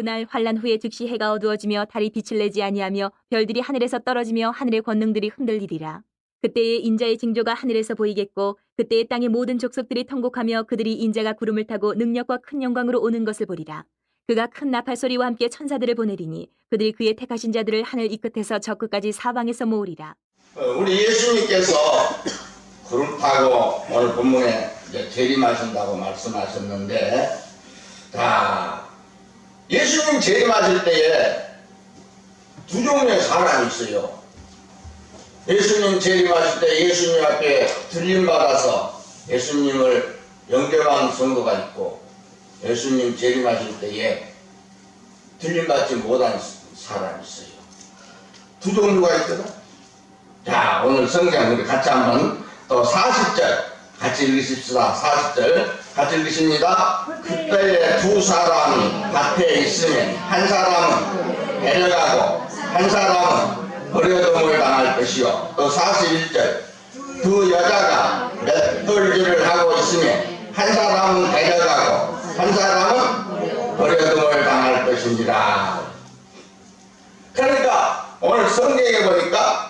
날 환란 후에 즉시 해가 어두워지며 달이 빛을 내지 아니하며 별들이 하늘에서 떨어지며 하늘의 권능들이 흔들리리라. 그때에 인자의 징조가 하늘에서 보이겠고 그때에 땅의 모든 족속들이 통곡하며 그들이 인자가 구름을 타고 능력과 큰 영광으로 오는 것을 보리라. 그가 큰 나팔 소리와 함께 천사들을 보내리니 그들이 그의 택하신 자들을 하늘 이 끝에서 저 끝까지 사방에서 모으리라. 우리 예수님께서 구름 타고 오늘 본문에 이제 재림하신다고 말씀하셨는데, 자, 예수님 재림하실 때에 두 종류의 사람이 있어요. 예수님 재림하실 때 예수님 앞에 들림받아서 예수님을 영접한 성도가 있고, 예수님 재림하실 때에 들림받지 못한 사람이 있어요. 두 종류가 있거든. 자, 오늘 성경 우리 같이 한번 또 40절 같이 읽으십시다. 40절 같이 읽으십니다. 그때에 두 사람이 밭에 있으면 한 사람은 데려가고 한 사람은 버려둠을 당할 것이요. 또 41절 두 여자가 맷돌질을 하고 있으면 한 사람은 데려가고 한 사람은 버려둠을 당할 것이니라. 그러니까 오늘 성경에 보니까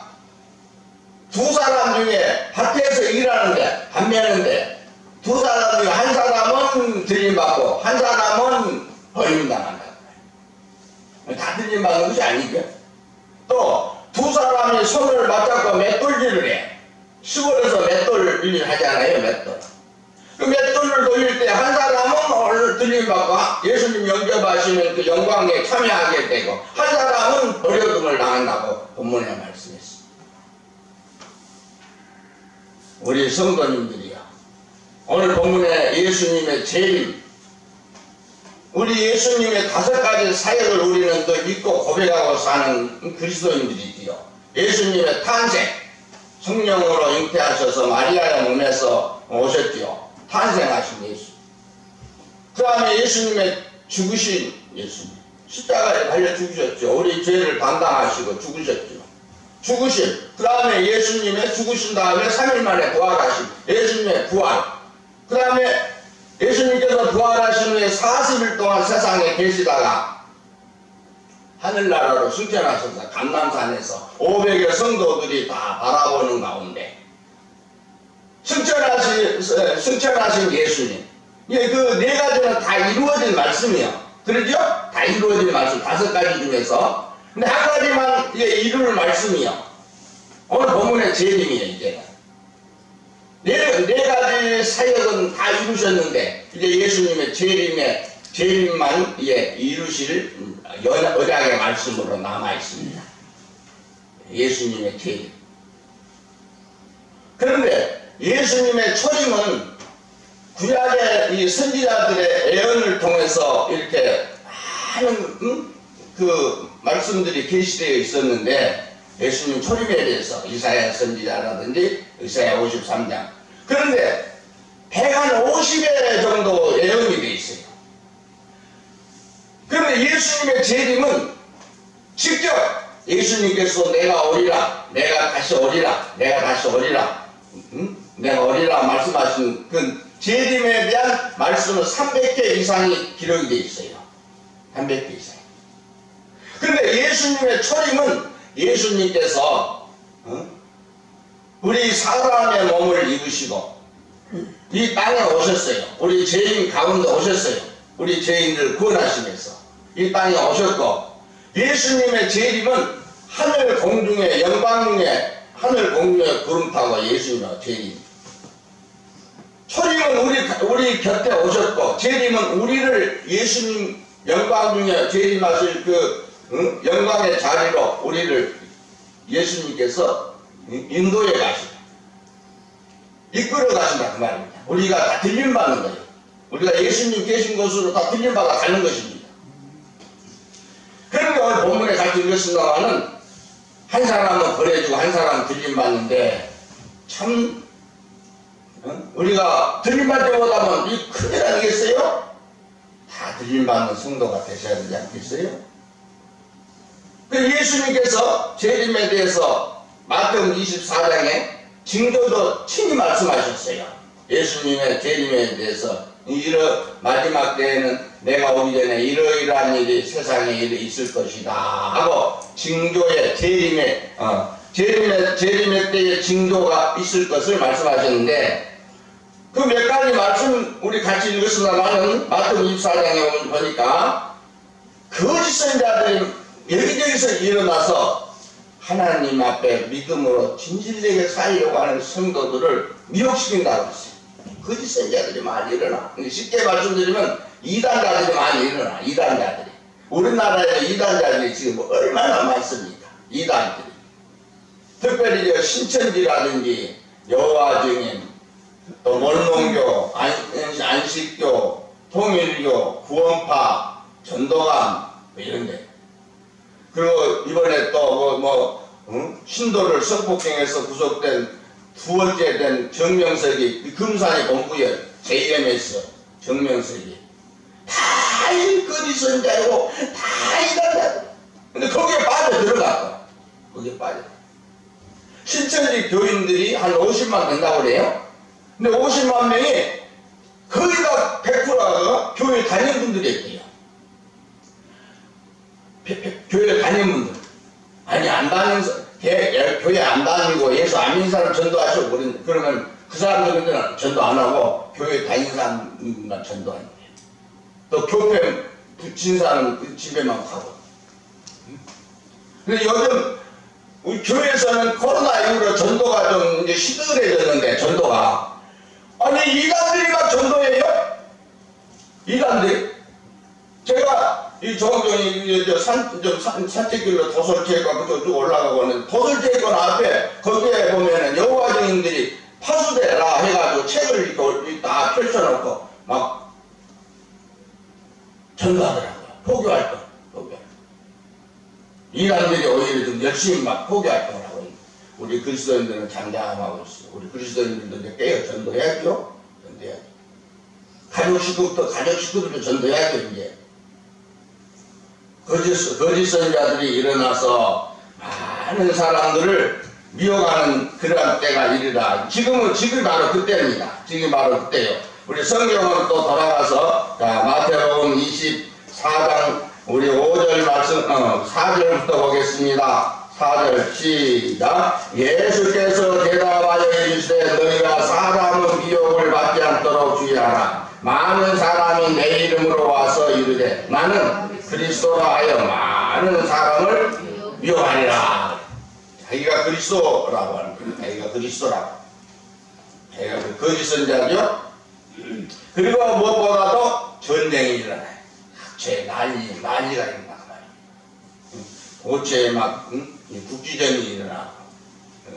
두 사람 중에 밭에서 일하는데 판매하는데 두 사람 중에 한 사람은 들림받고 한 사람은 버림당한다. 다 들림받는 것이 아니죠. 또 두 사람이 손을 맞잡고 맷돌질을 해. 시골에서 맷돌 일 하잖아요. 맷돌. 그 맷돌을 돌릴 때 한 사람은 오늘 들림받고 예수님 영접하시는 그 영광에 참여하게 되고 한 사람은 버려둠을 당한다고 본문에 말씀했습니다. 우리 성도님들이요, 오늘 본문에 예수님의 재림, 우리 예수님의 5가지 사역을 우리는 또 믿고 고백하고 사는 그리스도인들이지요. 예수님의 탄생, 성령으로 잉태하셔서 마리아의 몸에서 오셨지요. 탄생하신 예수. 그 다음에 예수님의 죽으신 예수님, 십자가에 달려 죽으셨죠. 우리 죄를 담당하시고 죽으셨죠. 죽으신, 그 다음에 예수님의 죽으신 다음에 3일 만에 부활하신 예수님의 부활, 그 다음에 예수님께서 부활하신 후에 40일 동안 세상에 계시다가 하늘나라로 승천하셔서 감람산에서 500여 성도들이 다 바라보는 가운데 승천하신 예수님, 그 4가지는 다 이루어진 말씀이요. 그러죠? 다 이루어진 말씀 5가지 중에서. 근데 한 가지만 이룰 말씀이요. 오늘 본문의 재림이에요. 이제 네 가지 사역은 다 이루셨는데 이제 예수님의 재림만 이루실 언약의 말씀으로 남아 있습니다. 예수님의 재림. 그런데 예수님의 초림은 구약의 이 선지자들의 예언을 통해서 이렇게 많은 그 말씀들이 계시되어 있었는데, 예수님 초림에 대해서 이사야 선지자라든지 이사야 53장, 그런데 150회 정도 예언이 되어 있어요. 그런데 예수님의 재림은 직접 예수님께서 내가 오리라, 내가 다시 오리라, 내가 다시 오리라, 내가 오리라 말씀하신 그 재림에 대한 말씀은 300개 이상이 기록이 되어 있어요. 300개 이상. 그런데 예수님의 초림은 예수님께서 우리 사람의 몸을 입으시고 이 땅에 오셨어요. 우리 죄인 가운데 오셨어요. 우리 죄인들 구원하시면서 이 땅에 오셨고, 예수님의 재림은 하늘 공중에 영광 중에 하늘 공중에 구름 타고 예수님의 재림. 초림은 우리 곁에 오셨고, 재림은 우리를 예수님 영광 중에 재림하실 그 영광의 자리로 우리를 예수님께서 인도해 가시다. 이끌어 가신다 그 말입니다. 우리가 다 들림받는 거예요. 우리가 예수님 계신 곳으로 다 들림받아 가는 것입니다. 그런데 오늘 본문에 같이 읽었습니다마는 한 사람은 버려주고 한 사람은 들림받는데, 참 우리가 들림받지 못하면 이 큰일 아니겠어요? 다 들림받는 성도가 되셔야 되지 않겠어요? 그 예수님께서 재림에 대해서 마태복음 24장에 징조도 친히 말씀하셨어요. 예수님의 재림에 대해서 이런 마지막 때에는 내가 오기 전에 이러이러한 일이 세상에 있을 것이다 하고 징조의 재림의 때에 징조가 있을 것을 말씀하셨는데, 그 몇 가지 말씀 우리 같이 읽었습니다만은 마태복음 24장에 보니까 거짓 선자들이 여기저기서 일어나서 하나님 앞에 믿음으로 진실되게 살려고 하는 성도들을 미혹시킨다고 했어요. 거짓 선자들이 많이 일어나. 쉽게 말씀드리면 이단자들이 많이 일어나. 이단자들이. 우리나라에 이단자들이 지금 얼마나 많습니까? 이단들이. 특별히 신천지라든지 여호와 증인, 또 mormon교, 안식교, 통일교, 구원파, 전도감 뭐 이런데. 그리고 이번에 또 신도를 성폭행해서 구속된 두 번째 된 정명석이 금산의 공부에 JMS 정명석이 다 거짓 선자이고 다 이단자. 근데 거기에 빠져 들어갔다. 거기에 빠져. 신천지 교인들이 한 50만 된다고 그래요. 근데 50만 명이 거의 다 100%가 교회 다니는 분들이었대요. 교회 다니는 분들. 아니, 안 다니는, 교회 안 다니고 예수 안 믿는 사람 전도하시고 그러면 그 사람들은 전도 안 하고 교회 다니는 사람만 전도하는 거예요. 또 교회 붙인 사람 집에만 가고. 근데 요즘 우리 교회에서는 코로나 이후로 전도가 좀 이제 시들해졌는데, 전도가. 아니, 이단들이 막 전도해요? 이단들이? 제가 이 조항종이 산책길로 도솔제권 그쪽 쭉 올라가고 있는데, 도솔제권 앞에 거기에 보면은 여호와 증인들이 파수대라 해가지고 책을 이렇게 다 펼쳐놓고 막 전도하더라고요. 포교활동. 이단들이 오히려 좀 열심히 막 포교활동을 하고 있는. 우리 그리스도인들은 잠잠하고 있어요. 우리 그리스도인들도 이제 깨어 전도해야죠. 전도해야죠. 가족 식구들도 전도해야죠, 이제. 거짓 선자들이 일어나서 많은 사람들을 미혹하는 그러한 때가 이르다. 지금이 바로 그때입니다. 지금이 바로 그때요. 우리 성경은 또 돌아가서, 마태복음 24장 우리 5절 말씀, 4절부터 보겠습니다. 4절 시작. 예수께서 대답하여 이르시되 너희가 사람의 미혹을 받지 않도록 주의하라. 많은 사람이 내 이름으로 와서 이르되 나는 그리스도라 하여 많은 사람을 미혹하리라. 자기가 그리스도라고 하는 거예요. 자기가 그리스도라고. 자기가 그 거짓 선자죠. 그리고 무엇보다도 전쟁이 일어나요. 학초에 난리가 일어나고 말이에요. 고체에 막 국지전이 일어나고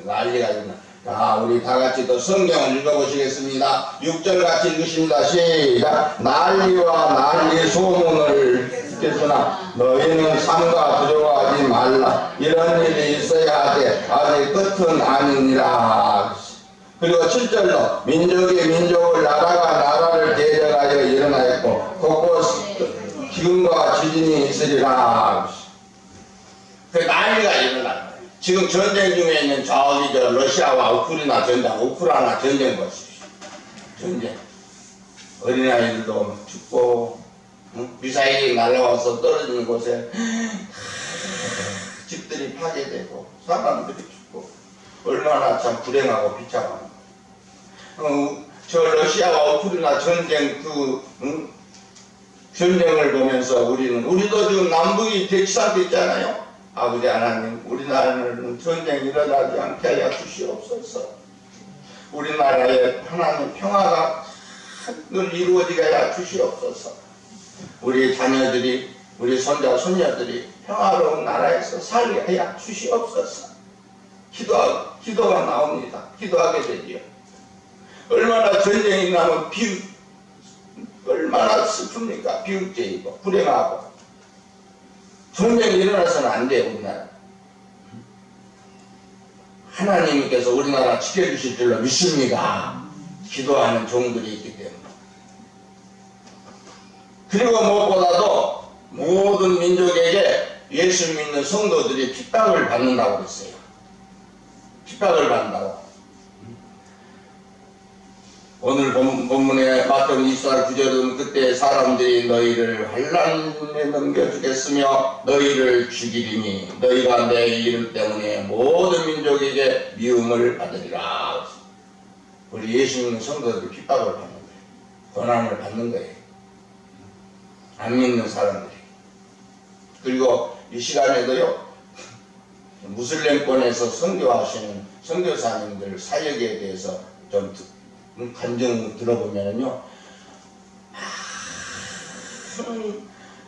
난리가 일어나. 자, 우리 다 같이 또 성경을 읽어보시겠습니다. 6절 같이 읽으십니다. 시작. 난리와 난리 소문을 듣겠으나 너희는 삼가 두려워하지 말라. 이런 일이 있어야 하되 아직 끝은 아니니라. 그리고 7절로 민족이 민족을 나라가 나라를 대적하여 일어나였고 곳곳 기근과 지진이 있으리라. 그 난리가 일어나. 지금 전쟁 중에 있는 저기 러시아와 우크라이나 전쟁 보십시오. 전쟁. 어린아이들도 죽고 미사일이 날아와서 떨어지는 곳에 집들이 파괴되고 사람들이 죽고 얼마나 참 불행하고 비참합니다. 저 러시아와 우크라이나 전쟁 전쟁을 보면서 우리도 지금 남북이 대치상됐잖아요. 아버지 하나님, 우리나라는 전쟁이 일어나지 않게 하여 주시옵소서. 우리나라에 하나님 평화가 늘 이루어지게 하여 주시옵소서. 우리 자녀들이, 우리 손자, 손녀들이 평화로운 나라에서 살게 하여 주시옵소서. 기도가 나옵니다. 기도하게 되지요. 얼마나 전쟁이 나면 얼마나 슬픕니까? 비극적이고 불행하고. 전쟁이 일어나서는 안 돼요, 우리나라. 하나님께서 우리나라 지켜주실 줄로 믿습니다. 기도하는 종들이 있기 때문에. 그리고 무엇보다도 모든 민족에게 예수 믿는 성도들이 핍박을 받는다고 그랬어요. 핍박을 받는다고. 오늘 본문에 마태복음 24장 9절은 그때 사람들이 너희를 환난에 넘겨주겠으며 너희를 죽이리니 너희가 내 이름 때문에 모든 민족에게 미움을 받으리라. 우리 예수 믿는 성도들이 핍박을 받는 거예요. 고난을 받는 거예요. 안 믿는 사람들이. 그리고 이 시간에도요, 무슬림권에서 선교하시는 선교사님들 사역에 대해서 좀 간증 들어보면요,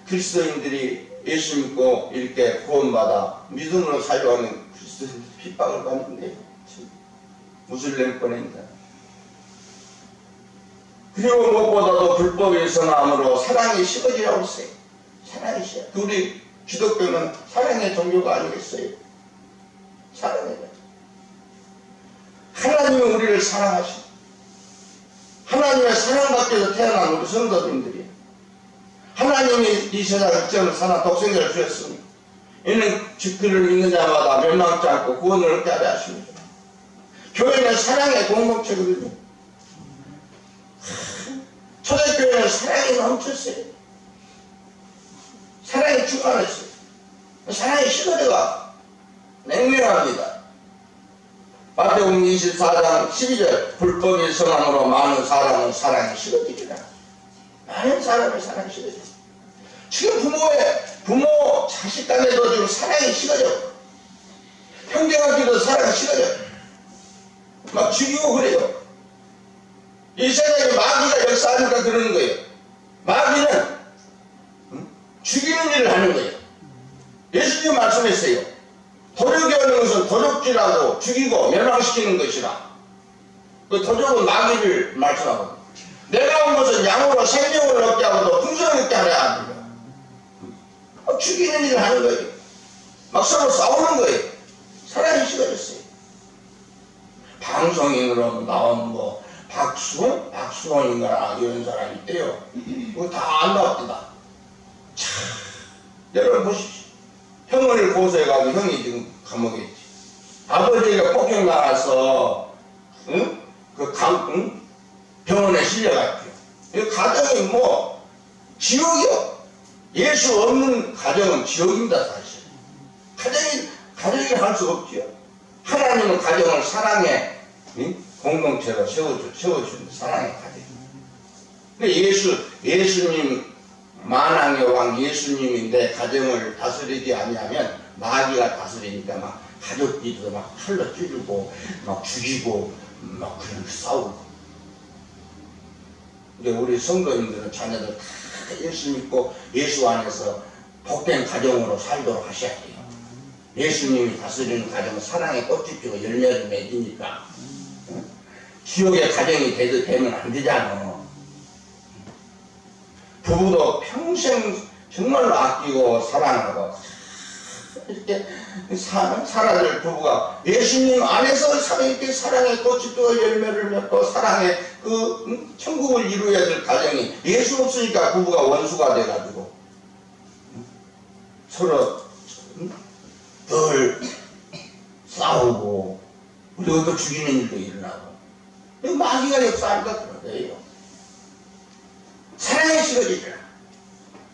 그리스도인들이 예수 믿고 이렇게 구원받아 믿음으로 살려가는 그리스도인들 핍박을 받는데, 무슬림권입니다. 그리고 무엇보다도 불법의 성함으로 사랑이 식어지라고 했어요. 사랑이 식어. 우리 기독교는 사랑의 종교가 아니겠어요? 사랑의 종교. 하나님이 우리를 사랑하시고 하나님의 사랑받기에서 태어난 우리 성도님들이 하나님이 이 세상 육정을 사나 독생자를 주셨으니 이는 그를 믿는 자마다 멸망치 않고 구원을 얻게 하려 하십니다. 교회는 사랑의 공동체거든요. 초대교회는 사랑이 넘쳤어요. 사랑이 충만했어요. 사랑이 식어져가 냉랭합니다. 마태복음 24장 12절 불법의 성함으로 많은 사람은 사랑이 식어지리라. 많은 사람의 사랑이 식어져. 지금 부모 자식 간에도 지금 사랑이 식어져. 형제간에도 사랑이 식어져. 막 죽이고 그래요. 이 세상에 마귀가 역사하니까 그러는 거예요. 마귀는 죽이는 일을 하는 거예요. 예수님 말씀했어요. 도적이 하는 것은 도적질하고 죽이고 멸망시키는 것이라. 그 도적은 마귀를 말씀하고 내가 온 것은 양으로 생명을 얻게 하고도 풍성을 얻게 하려 합니다. 죽이는 일을 하는 거예요. 막 서로 싸우는 거예요. 사랑이 식어졌어요. 방송인으로 나온 박수홍인가 이런 사람이 있대요. 그거 다 안답니다. 참, 여러분 보십시오. 형을 고소해가지고 형이 지금 감옥에 있지. 아버지가 폭행당해서 병원에 실려갔죠. 이 가정이 지옥이요. 예수 없는 가정은 지옥입니다. 사실 가정이 할 수 없지요. 하나님은 가정을 사랑의 공동체로 세워주는 사랑의 가정. 예수님 만왕의 왕 예수님이 내 가정을 다스리지 아니하면 마귀가 다스리니까 막 가족끼리도 막 칼로 찌르고 막 죽이고 막 그런 싸우고. 근데 우리 성도님들은 자녀들 다 예수 믿고 예수 안에서 복된 가정으로 살도록 하셔야 돼요. 예수님이 다스리는 가정은 사랑의 꽃이 피고 열매를 맺으니까. 지옥의 가정이 되면 안 되잖아. 부부도 평생 정말로 아끼고 사랑하고 이렇게 살아야 될 부부가 예수님 안에서 이렇게 사랑의 꽃이 피고 열매를 맺고 사랑의 천국을 이루어야 될 가정이 예수 없으니까 부부가 원수가 돼가지고 서로 늘 싸우고 그리고 또 죽이는 일도 일어나고 마귀가 역사하니까 그런 거예요. 사랑이 식어지더라.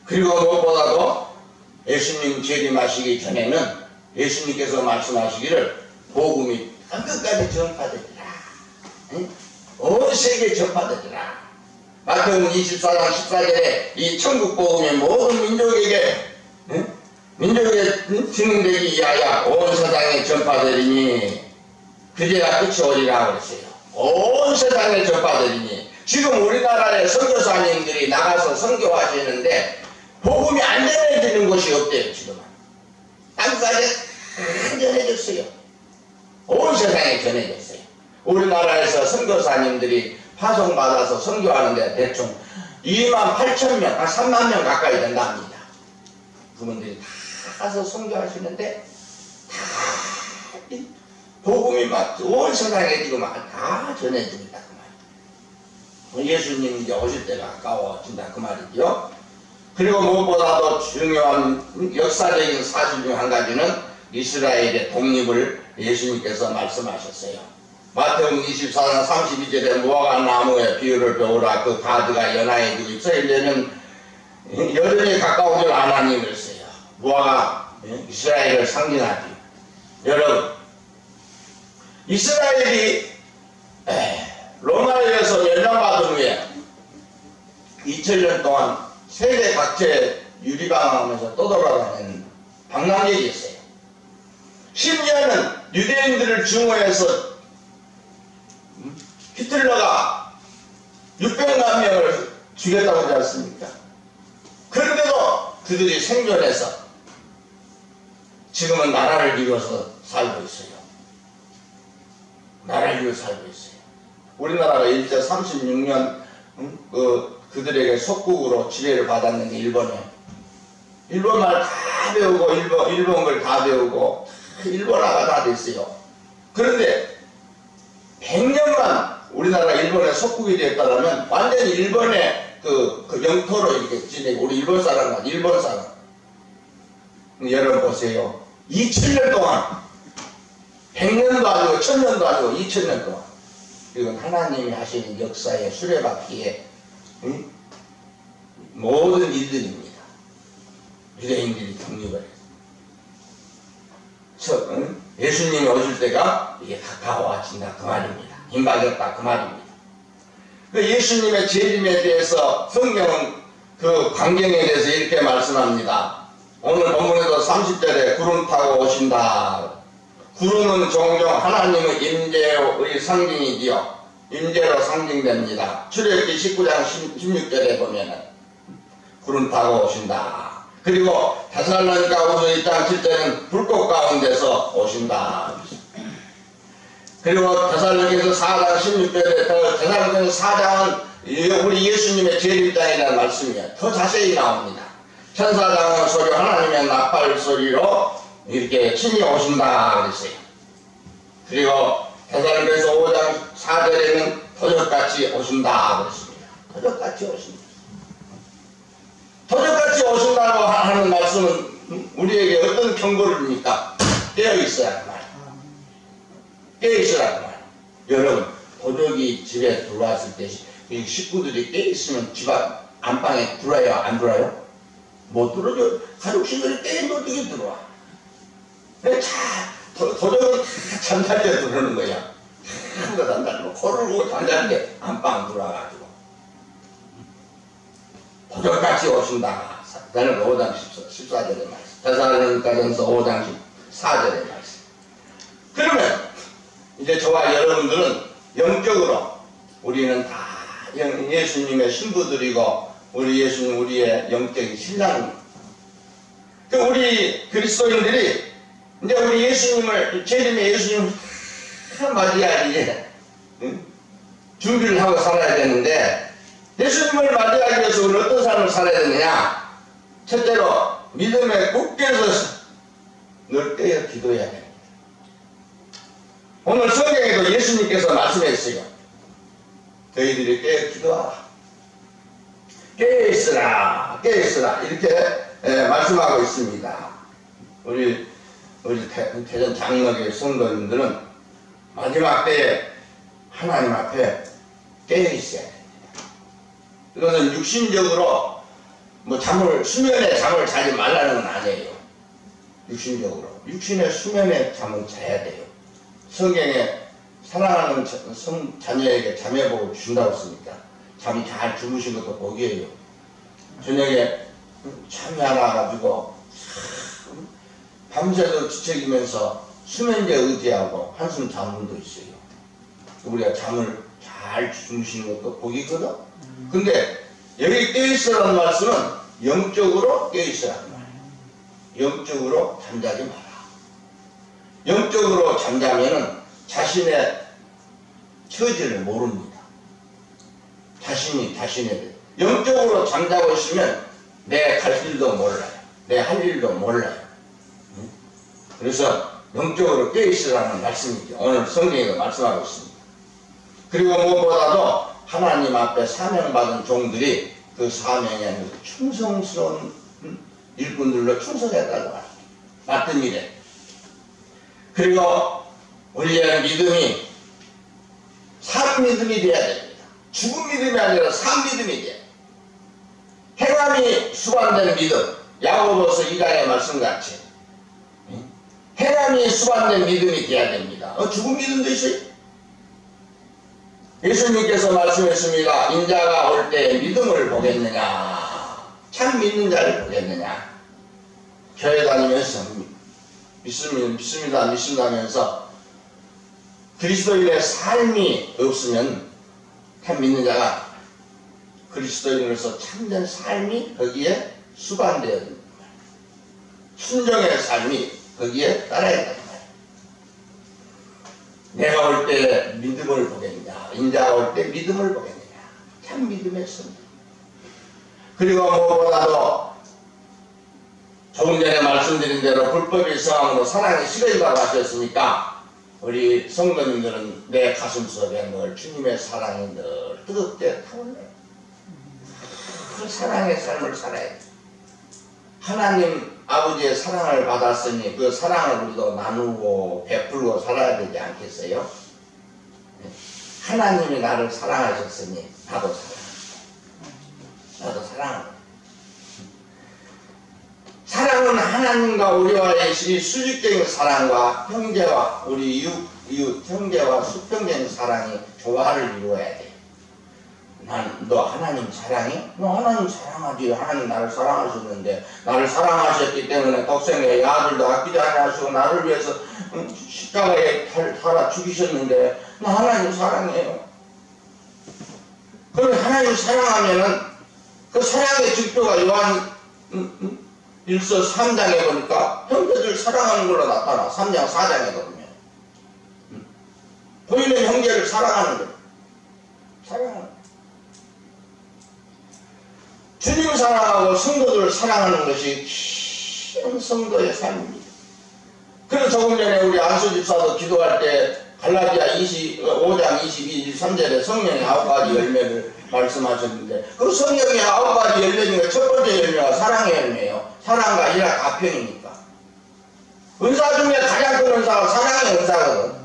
그리고 무엇보다도 예수님 재림하시기 전에는 예수님께서 말씀하시기를 복음이 땅끝까지 전파되리라. 온 세계에 전파되리라. 마태복음 24장 14절에 이 천국 복음이 모든 민족에게 증명되기 위하여 온 세상에 전파되리니 그제야 끝이 오리라 그랬어요. 온 세상에 전파되리니 지금 우리나라의 선교사님들이 나가서 선교하시는데 복음이 안 전해지는 곳이 없대요. 지금은 땅까지 다 전해졌어요. 온 세상에 전해졌어요. 우리나라에서 선교사님들이 파송받아서 선교하는데 대충 28,000명, 3만 명 가까이 된답니다. 그분들이 다 가서 선교하시는데 다 복음이 막 온 세상에 지금 다 전해집니다. 예수님 이제 오실 때가 가까워진다 그 말이죠. 그리고 무엇보다도 중요한 역사적인 사실 중 한 가지는 이스라엘의 독립을 예수님께서 말씀하셨어요. 마태복음 24장 32절에 무화과 나무의 비유를 배우라. 그 가지가 연하여지고 이스라엘에는 여전히 가까워질 하나님을 써요. 무화과 이스라엘을 상징하지. 여러분, 이스라엘이 로마에서 멸망받은 후에 2000년 동안 세계 각지에 유리방황하면서 떠돌아다니는 방랑객이 있어요. 심지어는 유대인들을 증오해서 히틀러가 600만 명을 죽였다고 하지 않습니까? 그런데도 그들이 생존해서 지금은 나라를 이루어서 살고 있어요. 나라를 이루어서 살고 있어요. 우리나라가 일제 36년 그들에게 속국으로 지배를 받았는데 일본말 다 배우고 일본 걸 다 배우고 일본어가 다 됐어요. 그런데 100년만 우리나라가 일본의 속국이 되었다면 완전히 일본의 그 영토로 이렇게 지내고 우리 일본 사람. 여러분 보세요. 2000년 동안 100년도 아니고 1000년도 아니고 2000년 동안 이건 하나님이 하시는 역사의 수레바퀴에 모든 일들입니다. 유대인들이 독립을 해서 예수님이 오실 때가 이게 가까워진다 그 말입니다. 임박했다 그 말입니다. 그 예수님의 재림에 대해서 성경은 그 광경에 대해서 이렇게 말씀합니다. 오늘 본문에도 30절에 구름 타고 오신다. 구름은 종종 하나님의 임재의 상징이지요. 임재로 상징됩니다. 출애굽기 19장 16절에 보면은 구름 타고 오신다. 그리고 데살로니가후서 1장 7절은 불꽃 가운데서 오신다. 그리고 데살로니가서 4장 16절에 데살로니가서 4장은 우리 예수님의 재림장이라는 말씀이에요. 더 자세히 나옵니다. 천사장의 소리, 하나님의 나팔 소리로 이렇게 친히 오신다 그랬어요. 그리고 데살로니가서 5장 4절에는 도적같이 오신다 그랬습니다. 도적같이 오신다. 도적같이 오신다고 하는 말씀은 우리에게 어떤 경고입니까? 깨어있어야 할 말. 깨어있어야 할 말. 여러분, 도적이 집에 들어왔을 때 식구들이 깨어있으면 집 안방에 들어와요? 안 들어와요? 못 들어오죠. 가족식들이 깨인 도둑이 들어와. 도적은 다 잠잘 때 들어오는 거야. 한거 잠잘 때, 코를 보고 잠잘 때 안방 들어와가지고. 도적같이 오신다. 나는 5장 14절의 말씀. 데살로니가전서 5장 14절의 말씀. 그러면 이제 저와 여러분들은 영적으로 우리는 다 예수님의 신부들이고 우리 예수님 우리의 영적인 신랑입니다. 우리 그리스도인들이 이제 우리 예수님을 재림의 예수님을 맞이하기 준비를 하고 살아야 되는데 예수님을 맞이하기 위해서 우리는 어떤 삶을 살아야 되느냐? 첫째로 믿음에 굳게 서서 늘 깨어 기도해야 됩니다. 오늘 성경에도 예수님께서 말씀했어요. 너희들이 깨어 기도하라. 깨어있으라. 깨어있으라. 이렇게 말씀하고 있습니다. 우리 대전 장로교회 성도님들은 마지막 때에 하나님 앞에 깨어있어야 됩니다. 이것은 육신적으로 수면에 잠을 자지 말라는 건 아니에요. 육신적으로. 육신의 수면에 잠을 자야 돼요. 성경에 사랑하는 자녀에게 잠해복을 준다고 했습니다. 잠이 잘 주무신 것도 복이에요. 저녁에 잠이 안 와가지고 밤새도 뒤척이면서 수면제 의지하고 한숨 자는 분도 있어요. 우리가 잠을 잘 주무시는 것도 복이거든. 근데 여기 깨어있으라는 말씀은 영적으로 깨어있으라는 말이에요. 영적으로 잠자지 마라. 영적으로 잠자면은 자신의 처지를 모릅니다. 자신의 영적으로 잠자고 있으면 내 갈 길도 몰라요. 내 할 일도 몰라요. 그래서 영적으로 깨어있으라는 말씀이죠. 오늘 성경에도 말씀하고 있습니다. 그리고 무엇보다도 하나님 앞에 사명받은 종들이 그 사명에 충성스러운 일꾼들로 충성했다고 합니다. 맡은 일에. 그리고 우리의 믿음이 산 믿음이 돼야 됩니다. 죽은 믿음이 아니라 산 믿음이 돼요. 행함이 수반되는 믿음. 야고보서 2장의 말씀같이 행함이 수반된 믿음이 돼야 됩니다. 죽은 믿음도 있어요. 예수님께서 말씀했습니다. 인자가 올 때 믿음을 보겠느냐, 참 믿는 자를 보겠느냐. 교회 다니면서 믿습니다면서 그리스도인의 삶이 없으면 참 믿는 자가 그리스도인으로서 참된 삶이 거기에 수반되어야 됩니다. 순종의 삶이 거기에 따라야 됩니다. 내가 올 때 믿음을 보겠느냐, 인자가 올 때 믿음을 보겠느냐. 참 믿음의 승리. 그리고 무엇보다도 조금 전에 말씀드린 대로 불법의 성함으로 사랑이 식어진다고 하셨으니까 우리 성도님들은 내 가슴속에 늘 주님의 사랑이 늘 뜨겁게 타올라요. 그 사랑의 삶을 살아야 돼. 하나님 아버지의 사랑을 받았으니 그 사랑을 우리도 나누고 베풀고 살아야 되지 않겠어요? 하나님이 나를 사랑하셨으니 나도 사랑합니다. 사랑은 하나님과 우리와의 이 수직적인 사랑과 형제와 우리 이웃 형제와 수평적인 사랑이 조화를 이루어야 돼. 너 하나님 사랑해? 너 하나님 사랑하지. 하나님 나를 사랑하셨는데 나를 사랑하셨기 때문에 독생의 아들도 아끼지 아니하시고 나를 위해서 십자가에 달아 죽이셨는데 나 하나님 사랑해요. 그럼 하나님 사랑하면은 그 사랑의 증표가 요한 1서 3장에 보니까 형제들 사랑하는 걸로 나타나. 3장 4장에 보면 보이는 형제를 사랑하는 거예요. 사랑하는 거예요. 주님 사랑하고 성도들을 사랑하는 것이 큰 성도의 삶입니다. 그래서 조금 전에 우리 안수 집사도 기도할 때 갈라디아 5장 22, 23절에 성령의 9가지 열매를 말씀하셨는데 그 성령의 9가지 열매 중에 첫 번째 열매가 사랑의 열매예요. 사랑과 일화 가평이니까. 은사 중에 가장 큰 은사가 사랑의 은사거든.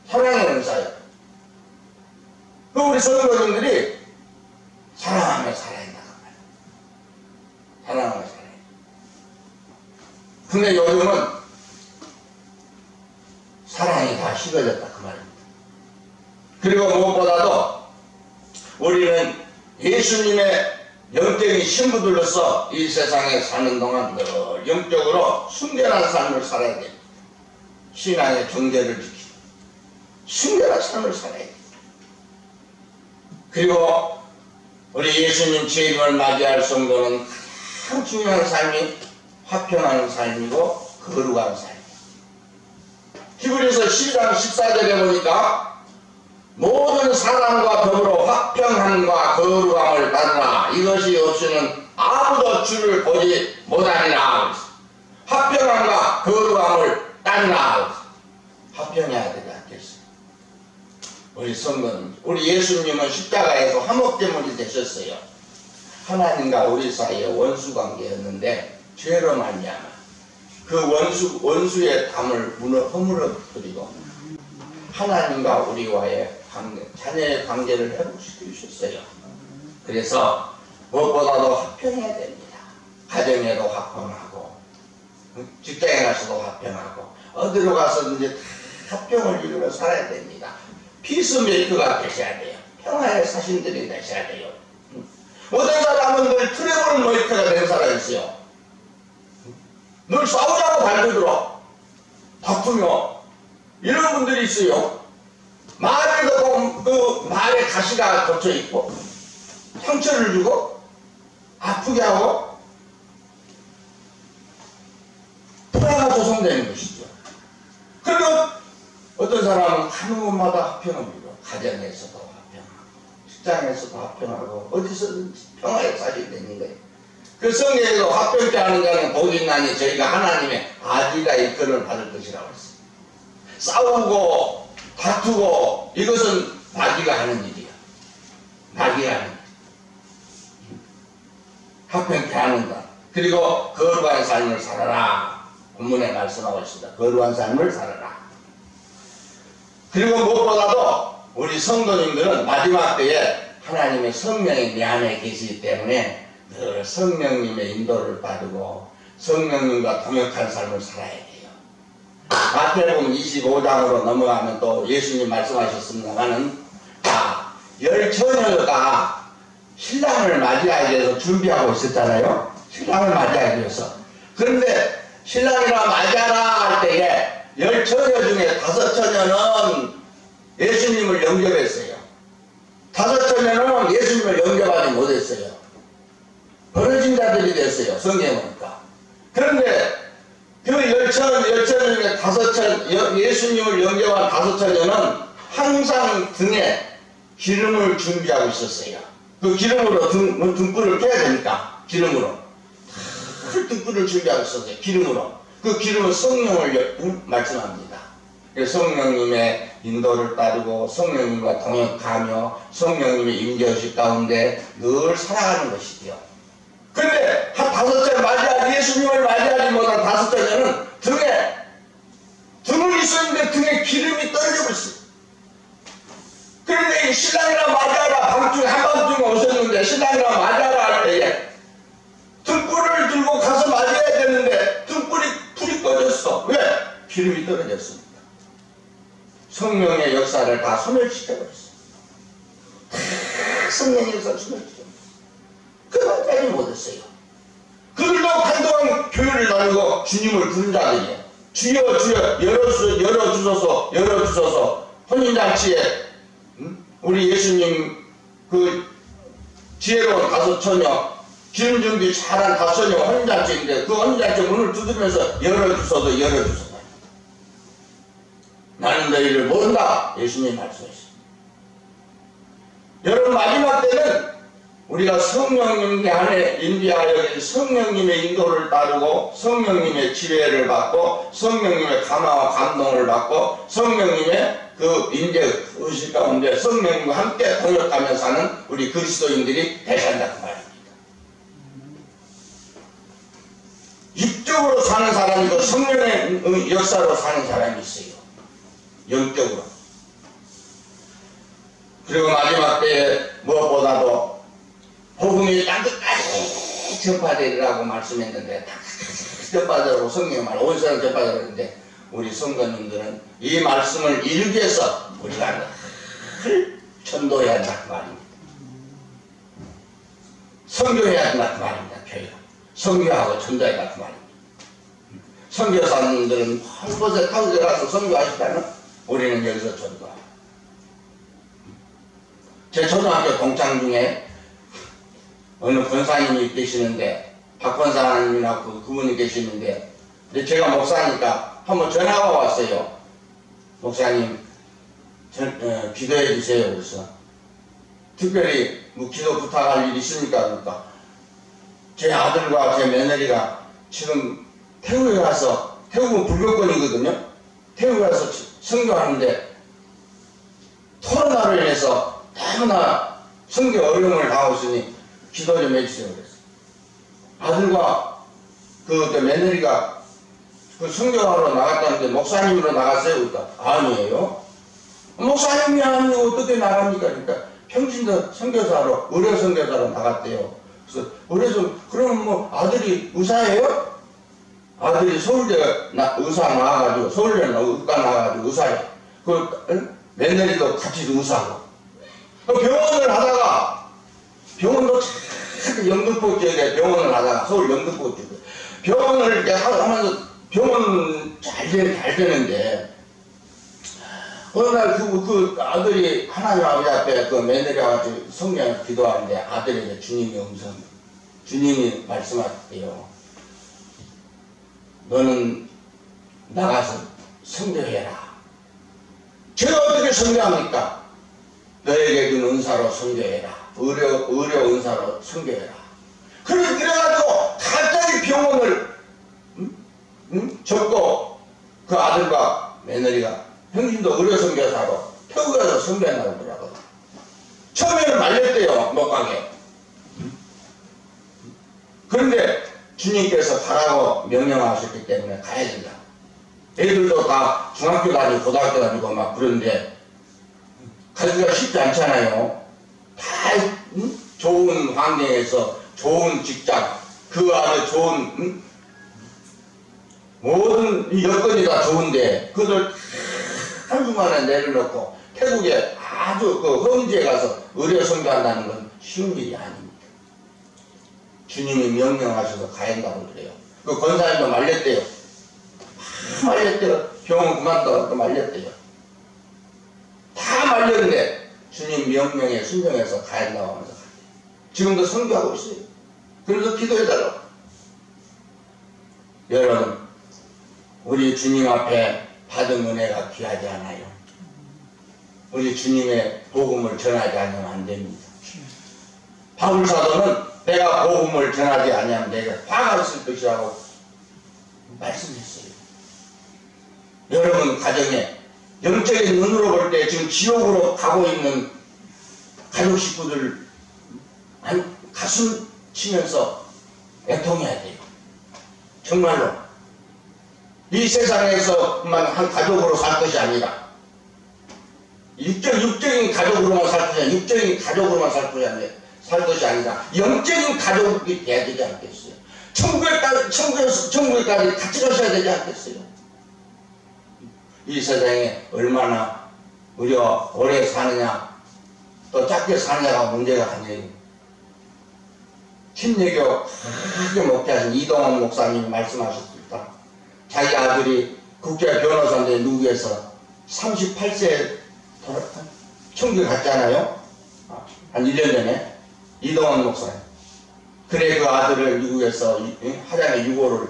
사랑의 은사예요. 그 우리 성도님들이 사랑하며 살아야 된다. 사랑하며 살아야 돼. 근데 요즘은 사랑이 다 식어졌다 그 말입니다. 그리고 무엇보다도 우리는 예수님의 영적인 신부들로서 이 세상에 사는 동안 늘 영적으로 순결한 삶을 살아야 됩니다. 신앙의 정제를 지키고 순결한 삶을 살아야 됩니다. 그리고 우리 예수님 재림을 맞이할 성도는 가장 중요한 삶이 화평하는 삶이고 거룩한 삶. 히브리서 12장 14절에 보니까 모든 사람과 더불어 화평함과 거룩함을 따르라. 이것이 없이는 아무도 주를 보지 못하리라. 화평함과 거룩함을 따르라. 화평해야 되지 않겠어요? 우리 성도는, 우리 예수님은 십자가에서 화목제물이 되셨어요. 하나님과 우리 사이에 원수관계였는데 죄로 말미암아 그 원수의 담을 허물어뜨리고 하나님과 우리와의 관계, 자녀의 관계를 회복시켜 주셨어요. 그래서 무엇보다도 화평해야 됩니다. 가정에도 화평하고 직장에 가서도 화평하고 어디로 가서든지 다 화평을 이루며 살아야 됩니다. 피스메이커가 되셔야 돼요. 평화의 사신들이 되셔야 돼요. 어떤 사람은 늘 트래블 메이커가 된 사람이 있어요. 늘 싸우자고 달려들어. 다투며. 이런 분들이 있어요. 말에도 그 말에 가시가 덮쳐있고, 상처를 주고, 아프게 하고, 불화가 조성되는 것이죠. 그리고 어떤 사람은 하는 곳마다 화평을 이루어. 가정에서도 화평하고, 직장에서도 화평하고, 어디서든지 평화의 사실이 되는 거예요. 그 성경에도 화평케 하는 자는 복이 있나니 저희가 하나님의 아들과 일꾼을 받을 것이라고 했어요. 싸우고 다투고 이것은 마귀가 하는 일이야. 마귀가 하는 일. 화평케 하는 것. 그리고 거룩한 삶을 살아라. 본문에 말씀하고 있습니다. 거룩한 삶을 살아라. 그리고 무엇보다도 우리 성도님들은 마지막 때에 하나님의 성령이 내 안에 계시기 때문에 늘 성령님의 인도를 따르고 성령님과 동역한 삶을 살아야 돼요. 마태복음 25장으로 넘어가면 또 예수님 말씀하셨습니다만은 열 처녀가 신랑을 맞이하기 위해서 준비하고 있었잖아요. 신랑을 맞이하기 위해서. 그런데 신랑이라 맞이하라 할 때에 열 처녀 중에 5처녀는 예수님을 영접했어요. 5처녀는 예수님을 영접하지 못했어요. 버려진 자들이 됐어요. 성경에 보니까. 그런데 그 열 처녀 중에 5처녀, 예수님을 영접한 5처녀는 항상 등에 기름을 준비하고 있었어요. 그 기름으로 등불을 켜야 되니까 기름으로 등불을 준비하고 있었어요. 기름으로. 그 기름은 성령을 말씀합니다. 성령님의 인도를 따르고 성령님과 동역하며 성령님의 임재의식 가운데 늘 살아가는 것이지요. 그런데 한 5처녀 맞이하지 예수님을 맞이하지 못한 5처녀는 등을 있었는데 등에 기름이 떨어져 버렸어요. 그런데 이 신랑이랑 맞이하라 밤중에 한밤중에 오셨는데 신랑이랑 맞이하라 할 때에 등불을 들고 가서 맞이해야 되는데 불이 꺼졌어. 왜? 기름이 떨어졌습니다. 성령의 역사를 다 소멸시켜버렸어. 성령의 역사를 소멸시켜버렸어. 그걸 빼지 못했어요. 그들도 한동안 교회를 다니고 주님을 부른 자들이에요. 주여 주여 열어주소서 혼인잔치에 우리 예수님 그 지혜로운 5처녀 기름 준비 잘한 5처녀 혼인잔치인데 그 혼인잔치 문을 두드리면서 열어주소서 나는 너희를 모른다. 예수님 말씀하셨습니다. 여러분 마지막 때는 우리가 성령님 안에 인도하여 성령님의 인도를 따르고 성령님의 지혜를 받고 성령님의 감화와 감동을 받고 성령님의 그 인재 의식 가운데 성령님과 함께 동역하며 사는 우리 그리스도인들이 되신다는 말입니다. 육적으로 사는 사람이고 성령의 역사로 사는 사람이 있어요. 영적으로. 그리고 마지막 때에 무엇보다도 복음이 땅끝까지 전파되리라고 말씀했는데 다 전파되라고 성경에 온 세상 전파되라고 했는데 우리 성도님들은 이 말씀을 이루기 위해서 우리가 늘 전도해야 한다는 말입니다. 선교해야 한다는 말입니다. 교회가. 선교하고 전도해야 한다는 말입니다. 선교사님들은 한 곳에 타고 가서 선교하시다면 우리는 여기서 전도하고 제 초등학교 동창 중에 어느 권사님이 계시는데 박 권사님이나 그분이 계시는데 근데 제가 목사니까 한번 전화가 왔어요. 목사님 기도해 주세요. 그래서 특별히 뭐 기도 부탁할 일이 있습니까? 그러니까 제 아들과 제 며느리가 지금 태국에 가서 태국은 불교권이거든요. 태국에 가서 선교하는데 코로나로 인해서 너무나 선교 어려움을 당하고 있으니 기도 좀 해주세요. 그랬어요. 아들과 그 며느리가 그 선교하러 나갔다는데 목사님으로 나갔어요. 그러니까 아니에요. 목사님이 아니고 어떻게 나갑니까? 그러니까 평신도 선교사로 의료 선교사로 나갔대요. 그래서 의료선 그럼 뭐 아들이 의사예요? 아들이 서울대 의사 나와가지고 서울대 의과 나와가지고 의사예요. 그 며느리도 같이 의사고. 그 병원을 하다가 병원도 참 영등포 지역에 병원을 하다가 서울 영등포 지역에 병원을 이렇게 하면서 병원 잘 되는데 어느 날 그 아들이 하나님 아버지 앞에 그 며느리와 같이 성경을 기도하는데 아들에게 주님이 말씀하셨대요. 너는 나가서 선교해라. 제가 어떻게 선교합니까? 너에게 준 은사로 선교해라. 의료 은사로 선교해라. 그래가지고 갑자기 병원을 접고 그 아들과 며느리가 평신도 의료 선교사로 태국에서 선교한다고 그러더라고요. 처음에는 말렸대요. 못 가게. 그런데 주님께서 가라고 명령하셨기 때문에 가야 된다. 애들도 다 중학교 다니고 고등학교 다니고 막 그런데 가기가 쉽지 않잖아요. 다 좋은 환경에서 좋은 직장, 그 안에 좋은 모든 여건이 다 좋은데 그것을 한순간에 내려놓고 태국에 아주 그 험지에 가서 의료 선교한다는 건 쉬운 일이 아닙니다. 주님이 명령하셔서 가야 한다고 그래요. 그 권사님도 말렸대요. 말렸대요. 병원 그만둬 말렸대요. 다 말렸는데 주님 명령에 순종해서 가야 한다고 하면서 가요. 지금도 선교하고 있어요. 그래서 기도해달라고. 여러분, 우리 주님 앞에 받은 은혜가 귀하지 않아요. 우리 주님의 복음을 전하지 않으면 안 됩니다. 바울 사도는 내가 복음을 전하지 아니하면 내가 화가 있을 것이라고 말씀했어요. 여러분 가정에 영적인 눈으로 볼 때 지금 지옥으로 가고 있는 가족 식구들 가슴 치면서 애통해야 돼요. 정말로 이 세상에서만 한 가족으로 살 것이 아니라 육적인 가족으로만 살 것이 아니라 육적인 가족으로만 살 것이 아니라 영적인 가족이 돼야 되지 않겠어요? 천국에까지 같이 가셔야 되지 않겠어요? 이 세상에 얼마나 우리가 오래 사느냐 또 작게 사느냐가 문제가 아니에요. 침례교 크게 목회하신 이동원 목사님이 말씀하셨습니다. 자기 아들이 국제 변호사인데 미국에서 38세에 천국에 갔잖아요. 한 1년 전에 이동원 목사님. 그래 그 아들을 미국에서 하량의 유고를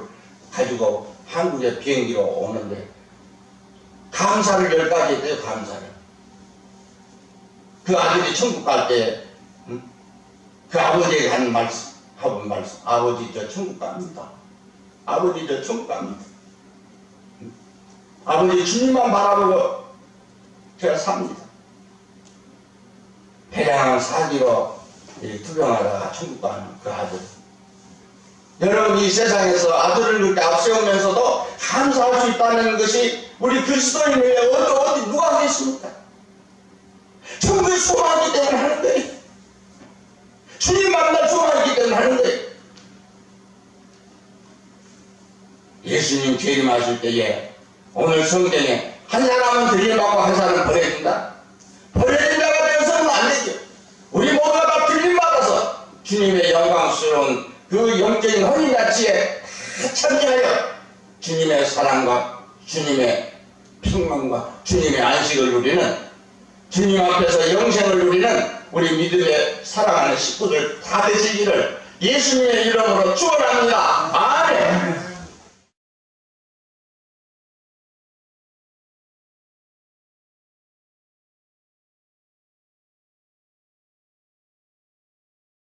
가지고 한국에 비행기로 오는데 감사를 10가지 했대요. 감사를. 그 아들이 천국 갈 때 그 아버지에게 하는 말씀 아버지 저 천국 갑니다. 아버지 저 천국 갑니다. 아버지 주님만 바라보고 제가 삽니다. 배량한 사기로 투병하다가 천국 가는 그 아들. 여러분 이 세상에서 아들을 그렇게 앞세우면서도 감사할 수 있다는 것이 우리 그리스도인에게 어디 누가 하겠습니까? 천국에 소망하기 때문에 하는 거예요. 주님 만날 소망하기 때문에 하는 거예요. 예수님 재림하실 때에 오늘 성경에 한 사람은 들림받고 한 사람은 버려진다. 버려진 자가 되어서는 안 되죠. 우리 모두가 다 들림받아서 주님의 영광스러운 그 영적인 혼인잔치에 다 참여하여 주님의 사랑과 주님의 평강과 주님의 안식을 누리는 주님 앞에서 영생을 누리는 우리 믿음의 사랑하는 식구들 다 되시기를 예수님의 이름으로 축원합니다.